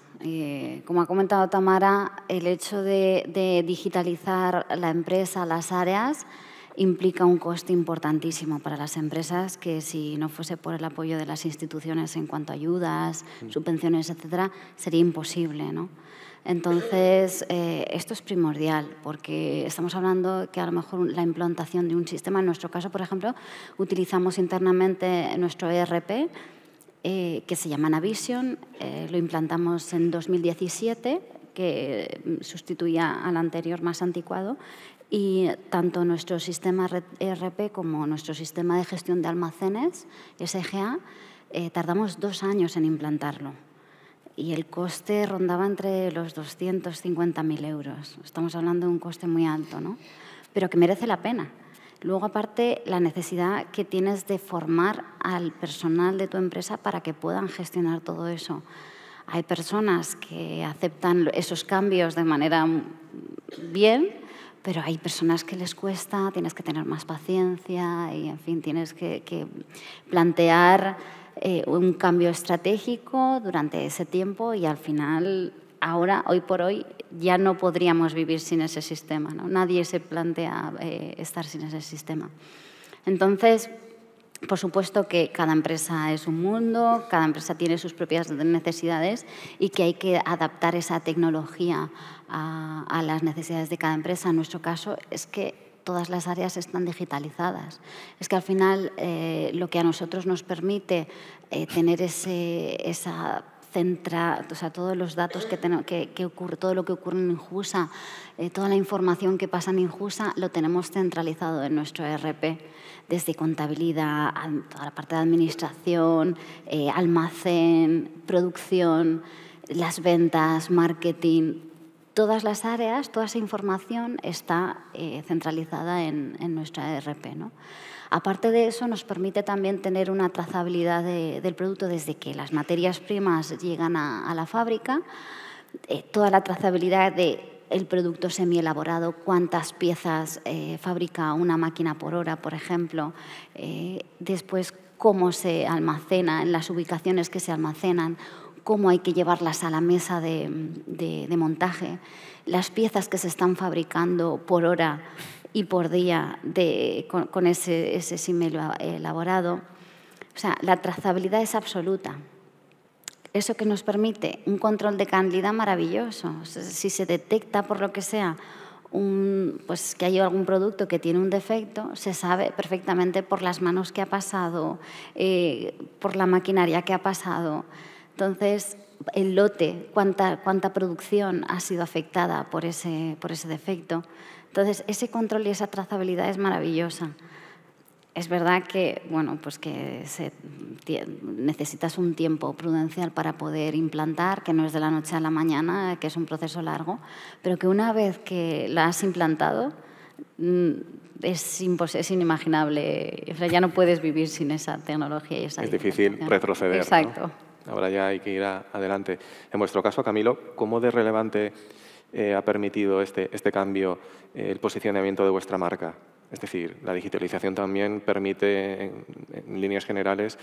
Como ha comentado Tamara, el hecho de digitalizar la empresa, las áreas, implica un coste importantísimo para las empresas que, si no fuese por el apoyo de las instituciones en cuanto a ayudas, subvenciones, etcétera, sería imposible, ¿no? Entonces, esto es primordial porque estamos hablando que a lo mejor la implantación de un sistema, en nuestro caso, por ejemplo, utilizamos internamente nuestro ERP, que se llama Navision, lo implantamos en 2017, que sustituía al anterior más anticuado, y tanto nuestro sistema ERP como nuestro sistema de gestión de almacenes, SGA, tardamos 2 años en implantarlo. Y el coste rondaba entre los 250.000 euros. Estamos hablando de un coste muy alto, ¿no? Pero que merece la pena. Luego, aparte, la necesidad que tienes de formar al personal de tu empresa para que puedan gestionar todo eso. Hay personas que aceptan esos cambios de manera bien, pero hay personas que les cuesta, tienes que tener más paciencia y, en fin, tienes que plantear un cambio estratégico durante ese tiempo y, al final, ahora, hoy por hoy, ya no podríamos vivir sin ese sistema, ¿no? Nadie se plantea estar sin ese sistema. Entonces, por supuesto que cada empresa es un mundo, cada empresa tiene sus propias necesidades y que hay que adaptar esa tecnología a las necesidades de cada empresa. En nuestro caso es que todas las áreas están digitalizadas. Es que al final lo que a nosotros nos permite tener esa o sea, todos los datos que ocurre, todo lo que ocurre en Injusa, toda la información que pasa en Injusa, lo tenemos centralizado en nuestro ERP, desde contabilidad, toda la parte de administración, almacén, producción, las ventas, marketing. Todas las áreas, toda esa información está centralizada en nuestra ERP, ¿no? Aparte de eso, nos permite también tener una trazabilidad del producto desde que las materias primas llegan a la fábrica, toda la trazabilidad del producto semi-elaborado, cuántas piezas fabrica una máquina por hora, por ejemplo, después cómo se almacena, en las ubicaciones que se almacenan, cómo hay que llevarlas a la mesa de montaje, las piezas que se están fabricando por hora y por día con ese símil elaborado. O sea, la trazabilidad es absoluta. Eso que nos permite un control de calidad maravilloso. O sea, si se detecta, por lo que sea, pues que hay algún producto que tiene un defecto, se sabe perfectamente por las manos que ha pasado, por la maquinaria que ha pasado. Entonces, el lote, cuánta producción ha sido afectada por ese defecto. Entonces, ese control y esa trazabilidad es maravillosa. Es verdad que, bueno, pues que necesitas un tiempo prudencial para poder implantar, que no es de la noche a la mañana, que es un proceso largo, pero que una vez que la has implantado es inimaginable. O sea, ya no puedes vivir sin esa tecnología y esa difícil retroceder. Exacto. ¿No? Ahora ya hay que ir adelante. En vuestro caso, Camilo, ¿cómo de relevante ha permitido este cambio el posicionamiento de vuestra marca? Es decir, la digitalización también permite, en líneas generales,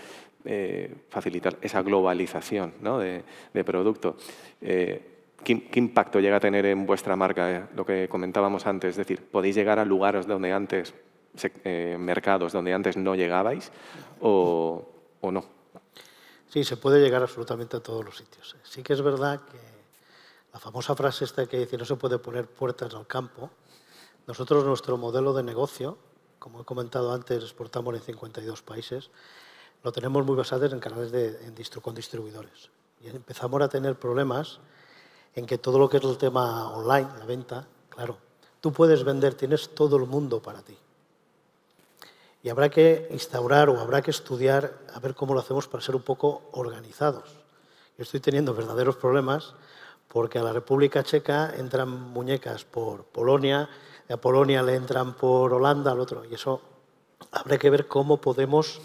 facilitar esa globalización, ¿no?, de producto. ¿Qué impacto llega a tener en vuestra marca? Lo que comentábamos antes, es decir, ¿podéis llegar a lugares donde antes, mercados donde antes no llegabais o no? Sí, se puede llegar absolutamente a todos los sitios. Sí que es verdad que la famosa frase esta que dice no se puede poner puertas al campo. Nosotros, nuestro modelo de negocio, como he comentado antes, exportamos en 52 países, lo tenemos muy basado en canales con distribuidores. Y empezamos a tener problemas en que todo lo que es el tema online, la venta, claro, tú puedes vender, tienes todo el mundo para ti. Y habrá que instaurar o habrá que estudiar a ver cómo lo hacemos para ser un poco organizados. Yo estoy teniendo verdaderos problemas porque a la República Checa entran muñecas por Polonia, a Polonia le entran por Holanda, al otro. Y eso habrá que ver cómo podemos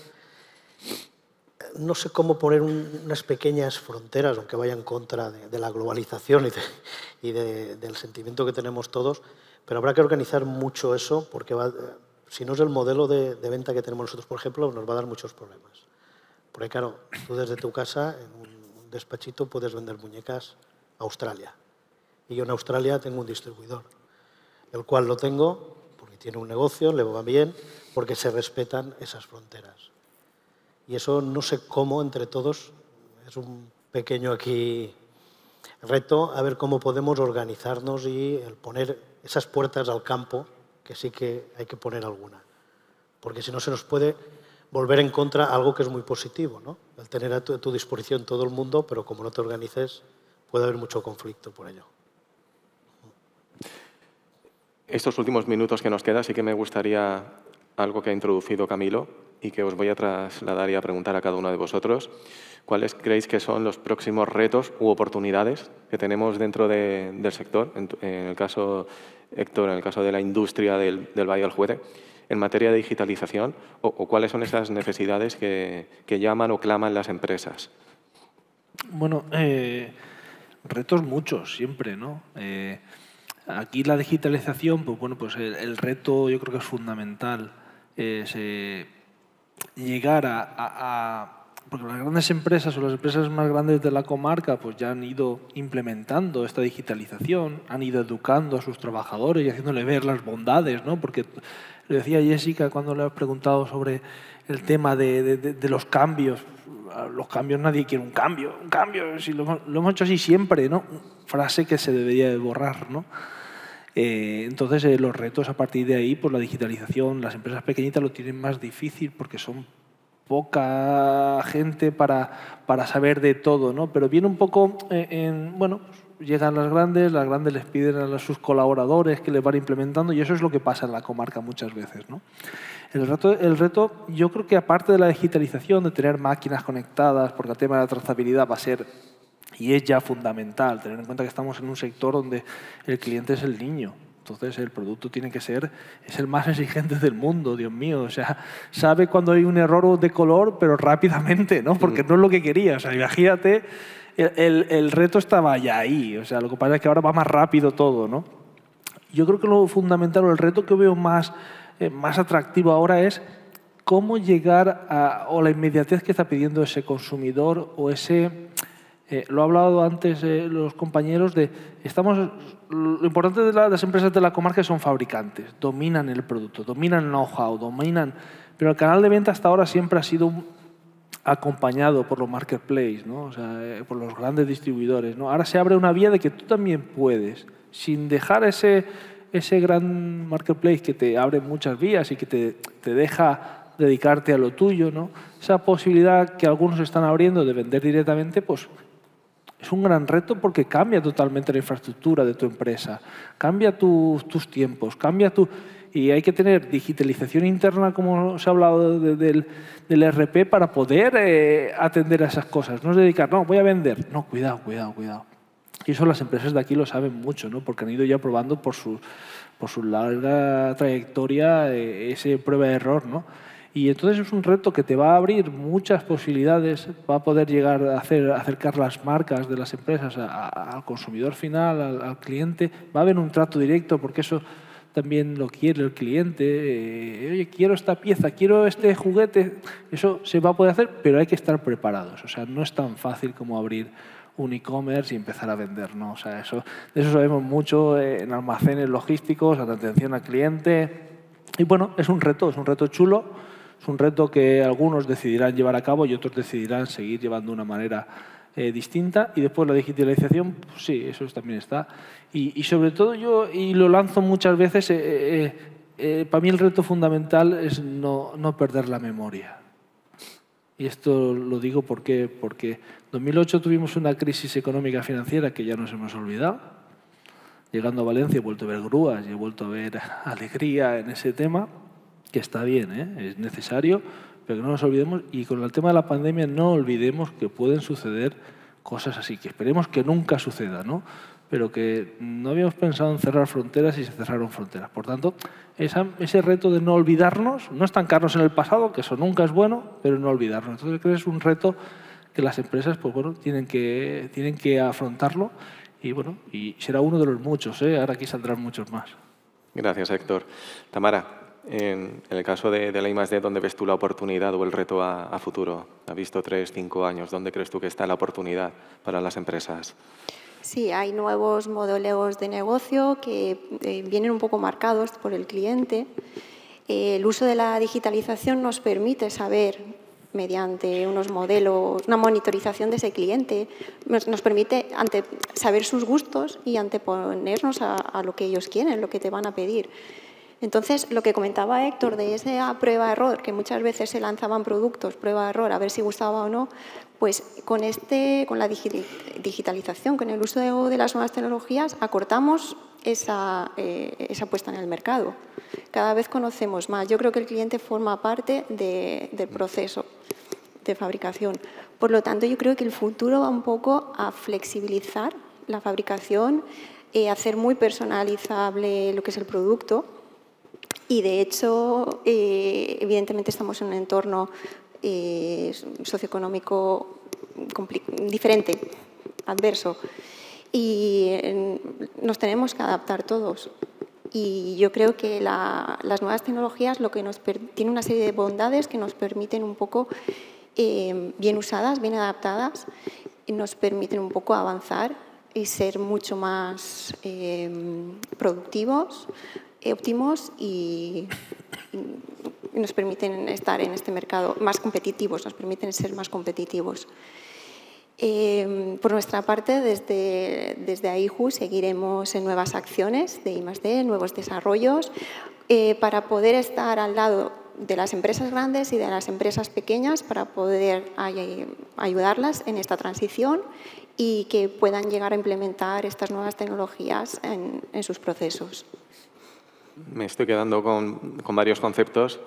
no sé cómo poner unas pequeñas fronteras, aunque vaya en contra de la globalización y del sentimiento que tenemos todos, pero habrá que organizar mucho eso, porque si no es el modelo de venta que tenemos nosotros, por ejemplo, nos va a dar muchos problemas. Porque claro, tú desde tu casa, en un despachito, puedes vender muñecas a Australia. Y yo en Australia tengo un distribuidor, el cual lo tengo porque tiene un negocio, le va bien, porque se respetan esas fronteras. Y eso no sé cómo, entre todos, es un pequeño aquí reto, a ver cómo podemos organizarnos y el poner esas puertas al campo, que sí que hay que poner alguna. Porque si no se nos puede volver en contra algo que es muy positivo, ¿no? El tener a tu disposición todo el mundo, pero como no te organices, puede haber mucho conflicto por ello. Estos últimos minutos que nos quedan, sí que me gustaría algo que ha introducido Camilo y que os voy a trasladar y a preguntar a cada uno de vosotros. ¿Cuáles creéis que son los próximos retos u oportunidades que tenemos dentro del sector? En el caso, Héctor, en el caso de la industria del Valle del Juguete, en materia de digitalización, o cuáles son esas necesidades que llaman o claman las empresas. Bueno, retos muchos siempre, ¿no? Aquí la digitalización, pues bueno, pues el reto yo creo que es fundamental, es llegar porque las grandes empresas o las empresas más grandes de la comarca pues ya han ido implementando esta digitalización, han ido educando a sus trabajadores y haciéndole ver las bondades, ¿no? Porque le decía Jessica cuando le has preguntado sobre el tema de los cambios. Los cambios, nadie quiere un cambio, si lo hemos hecho así siempre, ¿no? Frase que se debería de borrar, ¿no? Entonces, los retos a partir de ahí, pues la digitalización, las empresas pequeñitas lo tienen más difícil porque son poca gente para saber de todo, ¿no? Pero viene un poco bueno, pues llegan las grandes les piden a sus colaboradores que les van implementando y eso es lo que pasa en la comarca muchas veces, ¿no? El reto, yo creo que aparte de la digitalización, de tener máquinas conectadas, porque el tema de la trazabilidad va a ser, y es ya fundamental, tener en cuenta que estamos en un sector donde el cliente es el niño. Entonces, el producto tiene que ser, es el más exigente del mundo, Dios mío. O sea, sabe cuando hay un error de color, pero rápidamente, ¿no? Porque no es lo que quería. O sea, imagínate, el reto estaba ya ahí. O sea, lo que pasa es que ahora va más rápido todo, ¿no? Yo creo que lo fundamental, o el reto que veo más atractivo ahora es cómo llegar o la inmediatez que está pidiendo ese consumidor o ese... lo ha hablado antes los compañeros lo importante de las empresas de la comarca son fabricantes, dominan el producto, dominan el know-how, pero el canal de venta hasta ahora siempre ha sido acompañado por los marketplaces, ¿no? O sea, por los grandes distribuidores, ¿no? Ahora se abre una vía de que tú también puedes, sin dejar ese gran marketplace que te abre muchas vías y que te deja dedicarte a lo tuyo, ¿no? Esa posibilidad que algunos están abriendo de vender directamente, pues es un gran reto porque cambia totalmente la infraestructura de tu empresa, cambia tus tiempos, y hay que tener digitalización interna, como se ha hablado del ERP, para poder atender a esas cosas. No es dedicar, no, voy a vender. No, cuidado. Y eso las empresas de aquí lo saben mucho, ¿no? Porque han ido ya probando por su larga trayectoria ese prueba de error, ¿no? Y entonces es un reto que te va a abrir muchas posibilidades, va a poder llegar a acercar las marcas de las empresas al consumidor final, al cliente. Va a haber un trato directo porque eso también lo quiere el cliente. Oye, quiero esta pieza, quiero este juguete. Eso se va a poder hacer, pero hay que estar preparados. O sea, no es tan fácil como abrir un e-commerce y empezar a vender, ¿no? O sea, de eso sabemos mucho en almacenes logísticos, en atención al cliente. Y bueno, es un reto chulo. Es un reto que algunos decidirán llevar a cabo y otros decidirán seguir llevando de una manera distinta. Y después la digitalización, pues sí, eso también está. Y sobre todo yo, y lo lanzo muchas veces, para mí el reto fundamental es no perder la memoria. Y esto lo digo porque en 2008 tuvimos una crisis económica financiera que ya nos hemos olvidado. Llegando a Valencia he vuelto a ver grúas y he vuelto a ver alegría en ese tema, que está bien, es necesario, pero que no nos olvidemos. Y con el tema de la pandemia no olvidemos que pueden suceder cosas así, que esperemos que nunca suceda, ¿no? pero que no habíamos pensado en cerrar fronteras y se cerraron fronteras. Por tanto, ese reto de no olvidarnos, no estancarnos en el pasado, que eso nunca es bueno, pero no olvidarnos. Entonces creo que es un reto que las empresas pues, bueno, tienen que afrontarlo y, bueno, y será uno de los muchos, ¿eh? Ahora aquí saldrán muchos más. Gracias, Héctor. Tamara, en el caso de la I+D, ¿dónde ves tú la oportunidad o el reto a futuro? ¿Has visto 3, 5 años? ¿Dónde crees tú que está la oportunidad para las empresas? Sí, hay nuevos modelos de negocio que vienen un poco marcados por el cliente. El uso de la digitalización nos permite saber, mediante unos modelos, una monitorización de ese cliente, nos permite saber sus gustos y anteponernos a lo que ellos quieren, lo que te van a pedir. Entonces, lo que comentaba Héctor de esa prueba-error, que muchas veces se lanzaban productos, prueba-error, a ver si gustaba o no, pues con la digitalización, con el uso de las nuevas tecnologías, acortamos esa puesta en el mercado. Cada vez conocemos más. Yo creo que el cliente forma parte del proceso de fabricación. Por lo tanto, yo creo que el futuro va un poco a flexibilizar la fabricación, hacer muy personalizable lo que es el producto. Y, de hecho, evidentemente estamos en un entorno socioeconómico diferente, adverso, y nos tenemos que adaptar todos. Y yo creo que las nuevas tecnologías tienen una serie de bondades que nos permiten un poco, bien usadas, bien adaptadas, y nos permiten un poco avanzar y ser mucho más productivos, óptimos y nos permiten estar en este mercado más competitivos, nos permiten ser más competitivos. Por nuestra parte, desde AIJU seguiremos en nuevas acciones de I+D, nuevos desarrollos, para poder estar al lado de las empresas grandes y de las empresas pequeñas para poder ayudarlas en esta transición y que puedan llegar a implementar estas nuevas tecnologías en sus procesos. Me estoy quedando con varios conceptos,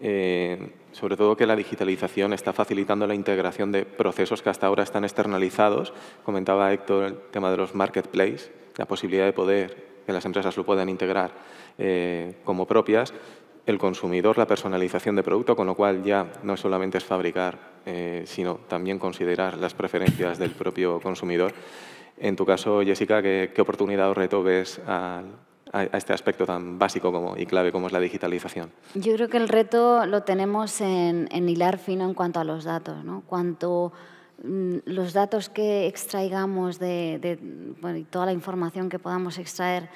sobre todo que la digitalización está facilitando la integración de procesos que hasta ahora están externalizados. Comentaba Héctor el tema de los marketplaces, la posibilidad de que las empresas lo puedan integrar como propias. El consumidor, la personalización de producto, con lo cual ya no solamente es fabricar, sino también considerar las preferencias del propio consumidor. En tu caso, Jessica, ¿qué oportunidad o reto ves a este aspecto tan básico y clave como es la digitalización? Yo creo que el reto lo tenemos en hilar fino en cuanto a los datos, ¿no? Cuanto los datos que extraigamos y toda la información que podamos extraer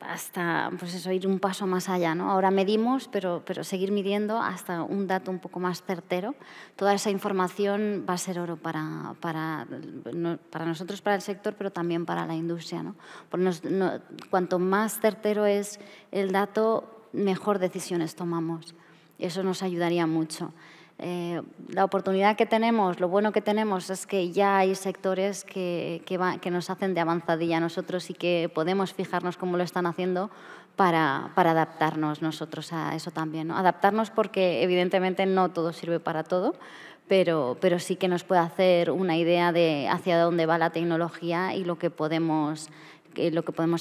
hasta pues eso, ir un paso más allá, ¿no? Ahora medimos, pero seguir midiendo hasta un dato un poco más certero. Toda esa información va a ser oro para nosotros, para el sector, pero también para la industria, ¿no? Cuanto más certero es el dato, mejor decisiones tomamos. Eso nos ayudaría mucho. La oportunidad que tenemos, lo bueno que tenemos es que ya hay sectores que nos hacen de avanzadilla a nosotros y que podemos fijarnos cómo lo están haciendo para adaptarnos nosotros a eso también, ¿no? Adaptarnos porque evidentemente no todo sirve para todo, pero sí que nos puede hacer una idea de hacia dónde va la tecnología y lo que podemos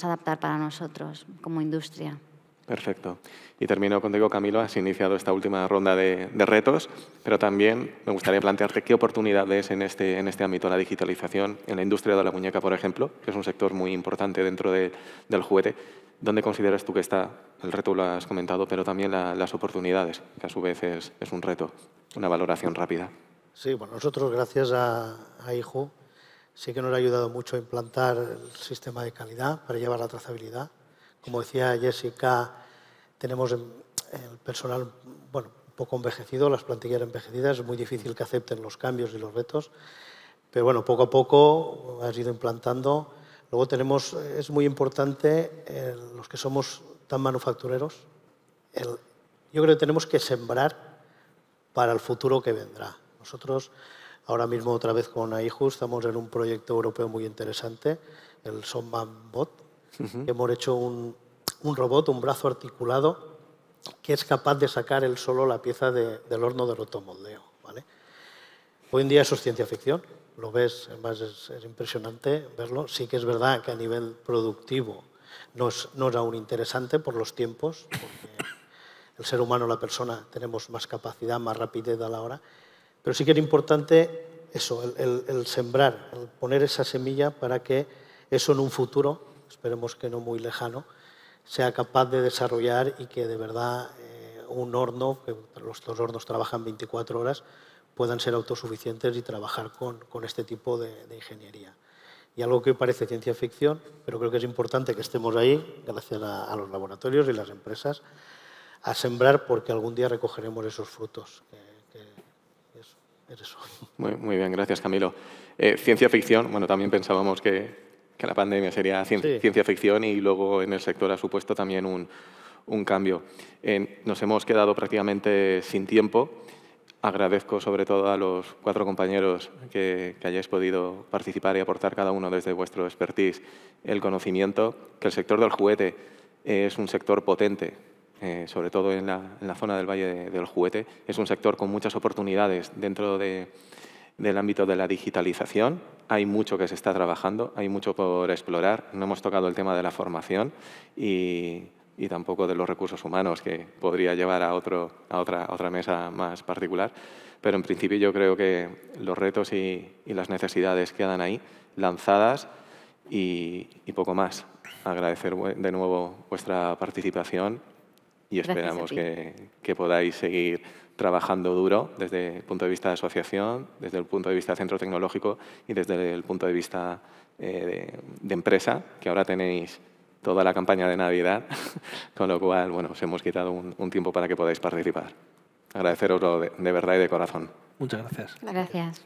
adaptar para nosotros como industria. Perfecto. Y termino contigo, Camilo. Has iniciado esta última ronda de retos, pero también me gustaría plantearte qué oportunidad ves en este ámbito de la digitalización, en la industria de la muñeca, por ejemplo, que es un sector muy importante dentro del juguete. ¿Dónde consideras tú que está? El reto lo has comentado, pero también las oportunidades, que a su vez es un reto, una valoración rápida. Sí, bueno, nosotros, gracias a AIJU, sí que nos ha ayudado mucho a implantar el sistema de calidad para llevar la trazabilidad. Como decía Jessica, tenemos el personal un poco envejecido, las plantillas envejecidas, es muy difícil que acepten los cambios y los retos, pero bueno, poco a poco has ido implantando. Luego es muy importante, los que somos tan manufactureros, yo creo que tenemos que sembrar para el futuro que vendrá. Nosotros ahora mismo otra vez con AIJU estamos en un proyecto europeo muy interesante, el Sonman Bot, que hemos hecho un robot, un brazo articulado, que es capaz de sacar él solo la pieza del horno de rotomoldeo, ¿vale? Hoy en día eso es ciencia ficción, lo ves, además es impresionante verlo. Sí que es verdad que a nivel productivo no es aún interesante por los tiempos, porque el ser humano, la persona, tenemos más capacidad, más rapidez a la hora, pero sí que era importante eso, el sembrar, el poner esa semilla para que eso en un futuro, esperemos que no muy lejano, sea capaz de desarrollar y que de verdad un horno, que los hornos trabajan 24 horas, puedan ser autosuficientes y trabajar con este tipo de ingeniería. Y algo que parece ciencia ficción, pero creo que es importante que estemos ahí, gracias a los laboratorios y las empresas, a sembrar porque algún día recogeremos esos frutos. Es eso. Muy bien, gracias Camilo. Ciencia ficción, bueno, también pensábamos que la pandemia sería ciencia ficción y luego en el sector ha supuesto también un cambio. Nos hemos quedado prácticamente sin tiempo. Agradezco sobre todo a los 4 compañeros que hayáis podido participar y aportar cada uno desde vuestro expertise el conocimiento, que el sector del juguete es un sector potente, sobre todo en la zona del Valle del Juguete. Es un sector con muchas oportunidades dentro del ámbito de la digitalización. Hay mucho que se está trabajando, hay mucho por explorar. No hemos tocado el tema de la formación y tampoco de los recursos humanos, que podría llevar a otra mesa más particular. Pero en principio yo creo que los retos y las necesidades quedan ahí, lanzadas y poco más. Agradecer de nuevo vuestra participación y esperamos que podáis seguir trabajando duro desde el punto de vista de asociación, desde el punto de vista de centro tecnológico y desde el punto de vista de empresa, que ahora tenéis toda la campaña de Navidad, con lo cual, bueno, os hemos quitado un tiempo para que podáis participar. Agradeceroslo de verdad y de corazón. Muchas gracias. Gracias.